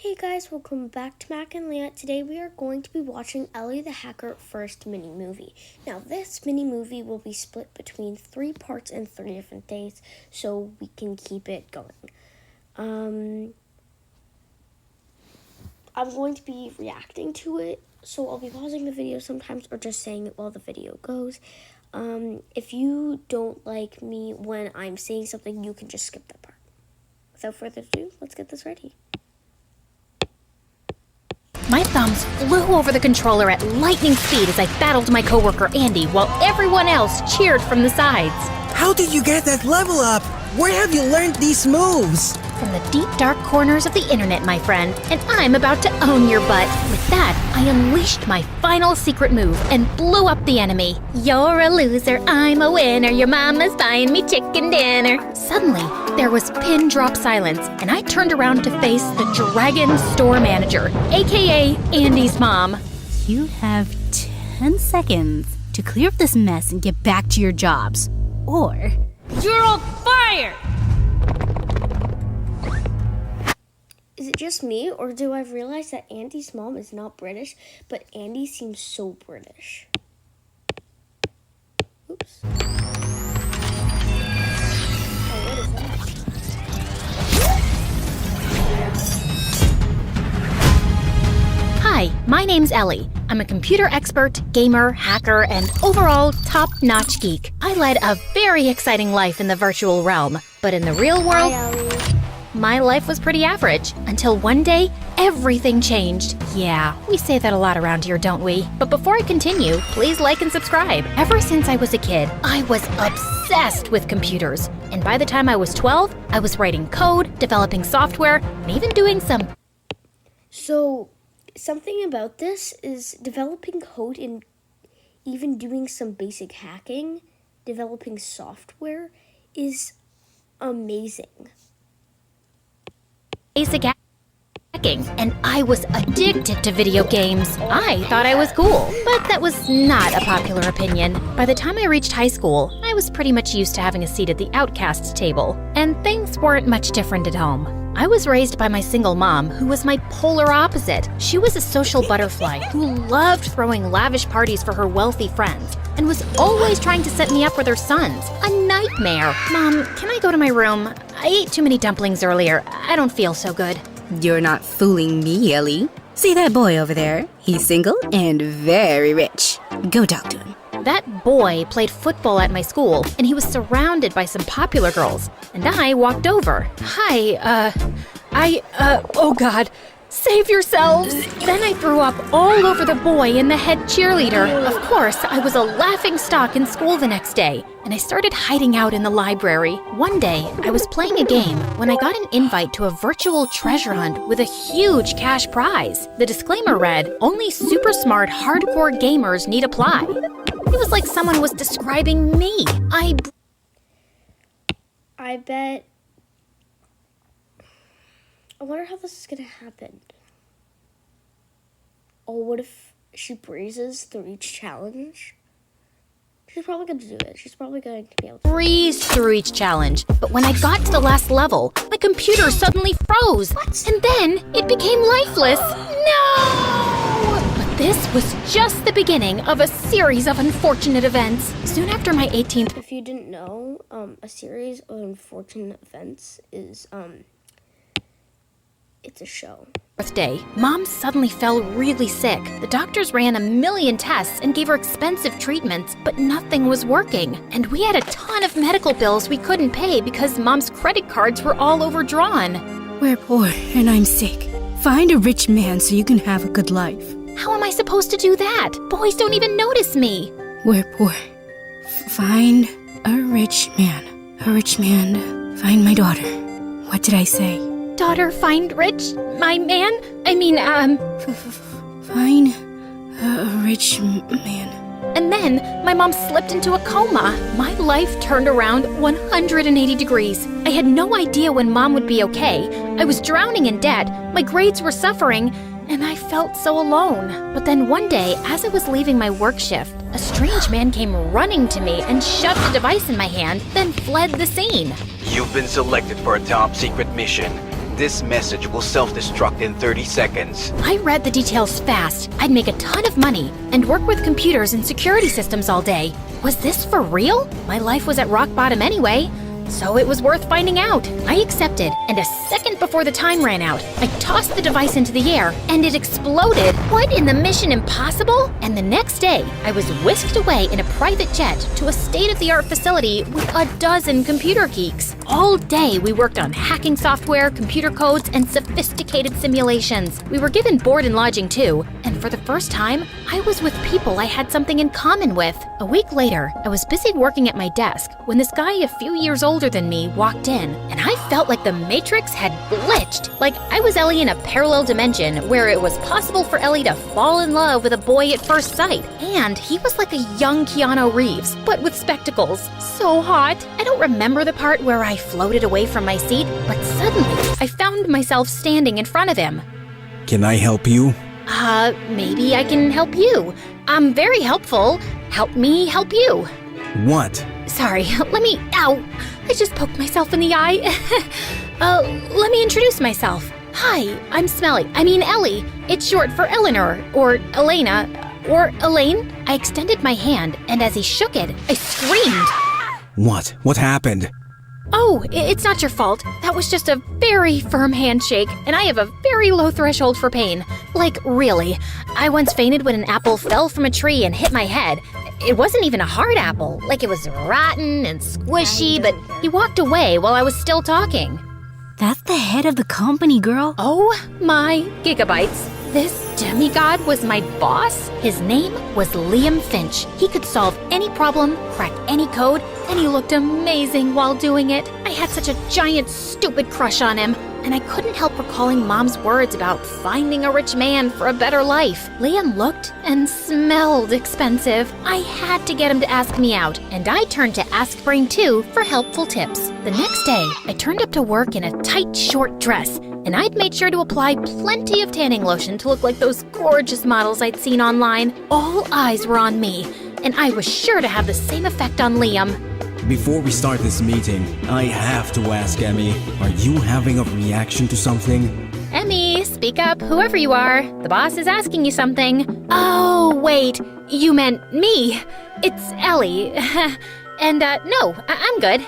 Hey guys, welcome back to Mac and Leah. Today we are going to be watching Ellie the Hacker first mini movie. Now this mini movie will be split between 3 parts and 3 different days, so we can keep it going. I'm going to be reacting to it, so I'll be pausing the video sometimes or just saying it while the video goes. If you don't like me when I'm saying something, you can just skip that part. Without further ado, let's get this ready. My thumbs flew over the controller at lightning speed as I battled my coworker Andy while everyone else cheered from the sides. How did you get that level up? Where have you learned these moves? From the deep dark corners of the internet, my friend, and I'm about to own your butt. With that, I unleashed my final secret move and blew up the enemy. You're a loser, I'm a winner, your mama's buying me chicken dinner. Suddenly, there was pin drop silence, and I turned around to face the Dragon Store Manager, aka Andy's mom. You have 10 seconds to clear up this mess and get back to your jobs. Or you're on fire! Is it just me, or do I realize that Andy's mom is not British, but Andy seems so British? Oops. Oh, what is that? Hi, my name's Ellie. I'm a computer expert, gamer, hacker, and overall top-notch geek. I led a very exciting life in the virtual realm, but in the real world, Hi, Ellie. my life was pretty average, until one day, everything changed. Yeah, we say that a lot around here, don't we? But before I continue, please like and subscribe. Ever since I was a kid, I was obsessed with computers. And by the time I was 12, I was writing code, developing software, and even doing some... So, something about this is developing code and even doing some basic hacking, developing software is amazing. basic hacking, and I was addicted to video games. I thought I was cool, but that was not a popular opinion. By the time I reached high school, I was pretty much used to having a seat at the outcasts table, and things weren't much different at home. I was raised by my single mom, who was my polar opposite. She was a social butterfly who loved throwing lavish parties for her wealthy friends and was always trying to set me up with her sons. A nightmare. Mom, can I go to my room? I ate too many dumplings earlier. I don't feel so good. You're not fooling me, Ellie. See that boy over there? He's single and very rich. Go talk to him. That boy played football at my school, and he was surrounded by some popular girls. And I walked over. Hi, oh God. Save yourselves! Then I threw up all over the boy and the head cheerleader. Of course, I was a laughing stock in school the next day, and I started hiding out in the library. One day, I was playing a game when I got an invite to a virtual treasure hunt with a huge cash prize. The disclaimer read, "Only super smart, hardcore gamers need apply." It was like someone was describing me. I bet. I wonder how this is gonna happen. Oh, what if she breezes through each challenge? She's probably gonna do it. She's probably going to be able to breezed through each challenge, but when I got to the last level, my computer suddenly froze. And then it became lifeless. No! But this was just the beginning of a series of unfortunate events. Soon after my 18th If you didn't know, a series of unfortunate events is, it's a show. birthday, Mom suddenly fell really sick. The doctors ran a million tests and gave her expensive treatments, but nothing was working. And we had a ton of medical bills we couldn't pay because Mom's credit cards were all overdrawn. We're poor and I'm sick. Find a rich man so you can have a good life. How am I supposed to do that? Boys don't even notice me. We're poor. Find a rich man. A rich man. Find my daughter. What did I say? Daughter, find rich? My man? Find a rich man. And then my mom slipped into a coma. My life turned around 180 degrees. I had no idea when Mom would be okay. I was drowning in debt. My grades were suffering. And I felt so alone. But then one day, as I was leaving my work shift, a strange man came running to me and shoved a device in my hand, then fled the scene. You've been selected for a top secret mission. This message will self-destruct in 30 seconds. I read the details fast. I'd make a ton of money and work with computers and security systems all day. Was this for real? My life was at rock bottom anyway, so it was worth finding out. I accepted, and a second before the time ran out, I tossed the device into the air, and it exploded. What in the Mission Impossible? And the next day, I was whisked away in a private jet to a state-of-the-art facility with a dozen computer geeks. All day, we worked on hacking software, computer codes, and sophisticated simulations. We were given board and lodging too, and for the first time, I was with people I had something in common with. A week later, I was busy working at my desk when this guy a few years older than me walked in, and I felt like the Matrix had glitched. Like I was Ellie in a parallel dimension where it was possible for Ellie to fall in love with a boy at first sight. And he was like a young Keanu Reeves, but with spectacles. So hot. I don't remember the part where I floated away from my seat, but suddenly I found myself standing in front of him. Can I help you? Maybe I can help you. I'm very helpful. Help me help you. What? Sorry, ow! I just poked myself in the eye. Let me introduce myself. Hi, I'm Ellie. It's short for Eleanor, or Elena, or Elaine. I extended my hand, and as he shook it, I screamed. What? What happened? Oh, it's not your fault. That was just a very firm handshake, and I have a very low threshold for pain. Like, really. I once fainted when an apple fell from a tree and hit my head. It wasn't even a hard apple. Like, it was rotten and squishy, but he walked away while I was still talking. That's the head of the company, girl. Oh my gigabytes. This demigod was my boss? His name was Liam Finch. He could solve any problem, crack any code, and he looked amazing while doing it. I had such a giant, stupid crush on him, and I couldn't help recalling Mom's words about finding a rich man for a better life. Liam looked and smelled expensive. I had to get him to ask me out, and I turned to Ask Brain 2 for helpful tips. The next day, I turned up to work in a tight, short dress, and I'd made sure to apply plenty of tanning lotion to look like those gorgeous models I'd seen online. All eyes were on me, and I was sure to have the same effect on Liam. Before we start this meeting, I have to ask Emmy, are you having a reaction to something? Emmy, speak up, whoever you are. The boss is asking you something. Oh, wait, you meant me. It's Ellie. And, no, I'm good.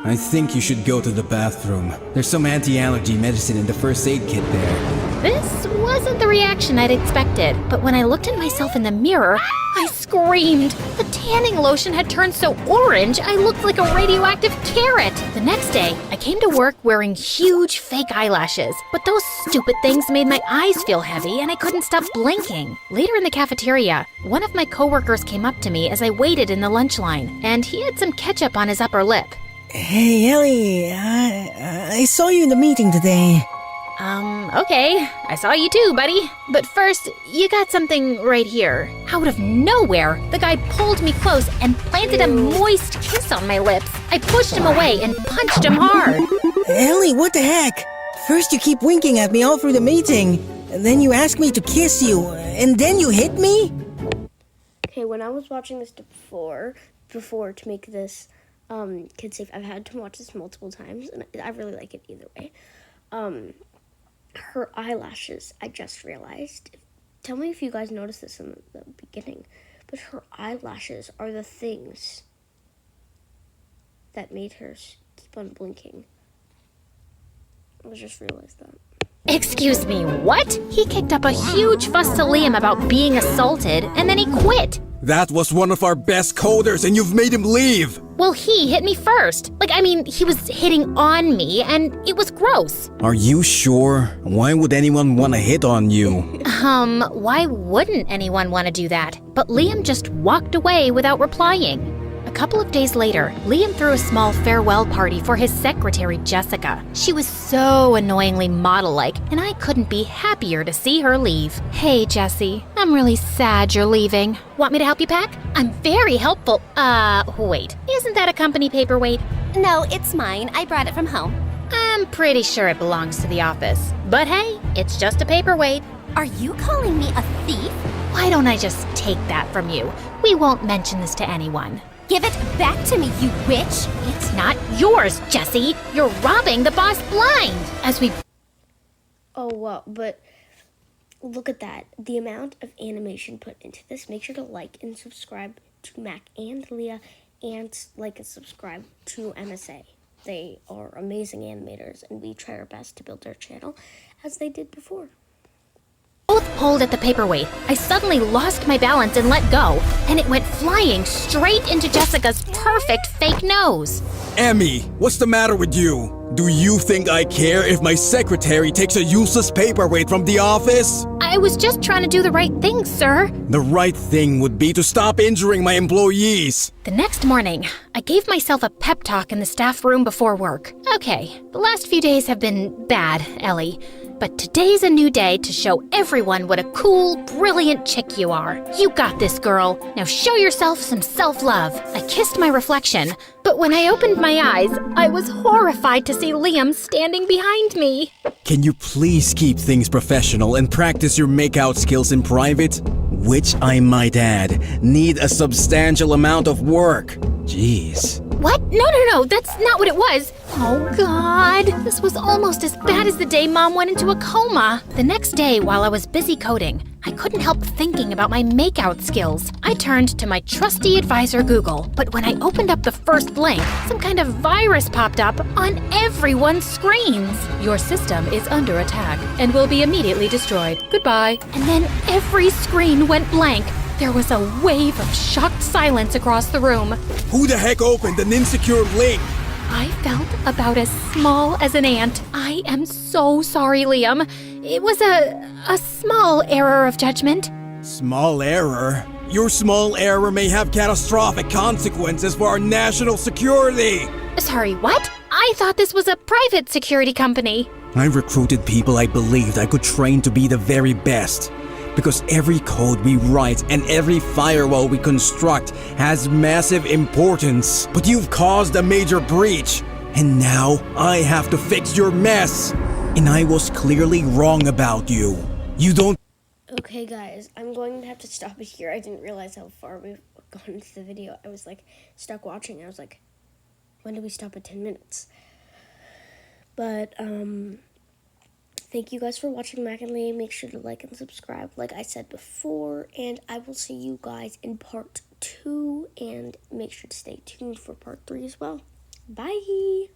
I think you should go to the bathroom. There's some anti-allergy medicine in the first aid kit there. This wasn't the reaction I'd expected, but when I looked at myself in the mirror, I screamed. The tanning lotion had turned so orange, I looked like a radioactive carrot. The next day, I came to work wearing huge fake eyelashes, but those stupid things made my eyes feel heavy and I couldn't stop blinking. Later in the cafeteria, one of my coworkers came up to me as I waited in the lunch line, and he had some ketchup on his upper lip. Hey, Ellie, I saw you in the meeting today. Okay. I saw you too, buddy. But first, you got something right here. Out of nowhere, the guy pulled me close and planted a moist kiss on my lips. I pushed him away and punched him hard. Ellie, what the heck? First you keep winking at me all through the meeting, and then you ask me to kiss you, and then you hit me? Okay, when I was watching this before to make this kid safe, I've had to watch this multiple times, and I really like it either way. Her eyelashes, I just realized. Tell me if you guys noticed this in the beginning, but her eyelashes are the things that made her keep on blinking. I just realized that. Excuse me, what? He kicked up a huge fuss to Liam about being assaulted, and then he quit. That was one of our best coders, and you've made him leave! Well, he hit me first. He was hitting on me, and it was gross. Are you sure? Why would anyone want to hit on you? Why wouldn't anyone want to do that? But Liam just walked away without replying. A couple of days later, Liam threw a small farewell party for his secretary, Jessica. She was so annoyingly model-like, and I couldn't be happier to see her leave. Hey, Jessie, I'm really sad you're leaving. Want me to help you pack? I'm very helpful. Wait, isn't that a company paperweight? No, it's mine. I brought it from home. I'm pretty sure it belongs to the office. But hey, it's just a paperweight. Are you calling me a thief? Why don't I just take that from you? We won't mention this to anyone. Give it back to me, you witch! It's not yours, Jessie. You're robbing the boss blind. Oh, well, but look at that. The amount of animation put into this. Make sure to like and subscribe to Mac and Leah, and like and subscribe to MSA. They are amazing animators, and we try our best to build their channel as they did before. Both pulled at the paperweight. I suddenly lost my balance and let go, and it went flying straight into Jessica's perfect fake nose. Emmy, what's the matter with you? Do you think I care if my secretary takes a useless paperweight from the office? I was just trying to do the right thing, sir. The right thing would be to stop injuring my employees. The next morning, I gave myself a pep talk in the staff room before work. Okay, the last few days have been bad, Ellie. But today's a new day to show everyone what a cool, brilliant chick you are. You got this, girl. Now show yourself some self-love. I kissed my reflection, but when I opened my eyes, I was horrified to see Liam standing behind me. Can you please keep things professional and practice your makeout skills in private? Which, I might add, need a substantial amount of work. Jeez. What? No, that's not what it was. Oh, God. This was almost as bad as the day Mom went into a coma. The next day, while I was busy coding, I couldn't help thinking about my makeout skills. I turned to my trusty advisor, Google, but when I opened up the first link, some kind of virus popped up on everyone's screens. Your system is under attack and will be immediately destroyed. Goodbye. And then every screen went blank. There was a wave of shocked silence across the room. Who the heck opened an insecure link? I felt about as small as an ant. I am so sorry, Liam. It was a small error of judgment. Small error? Your small error may have catastrophic consequences for our national security. Sorry, what? I thought this was a private security company. I recruited people I believed I could train to be the very best. Because every code we write and every firewall we construct has massive importance. But you've caused a major breach, and now I have to fix your mess. And I was clearly wrong about you. You don't... Okay, guys, I'm going to have to stop it here. I didn't realize how far we've gone into the video. I was, stuck watching. I was like, when do we stop at 10 minutes? But, thank you guys for watching Mac and Leah. Make sure to like and subscribe, like I said before. And I will see you guys in part 2. And make sure to stay tuned for part 3 as well. Bye!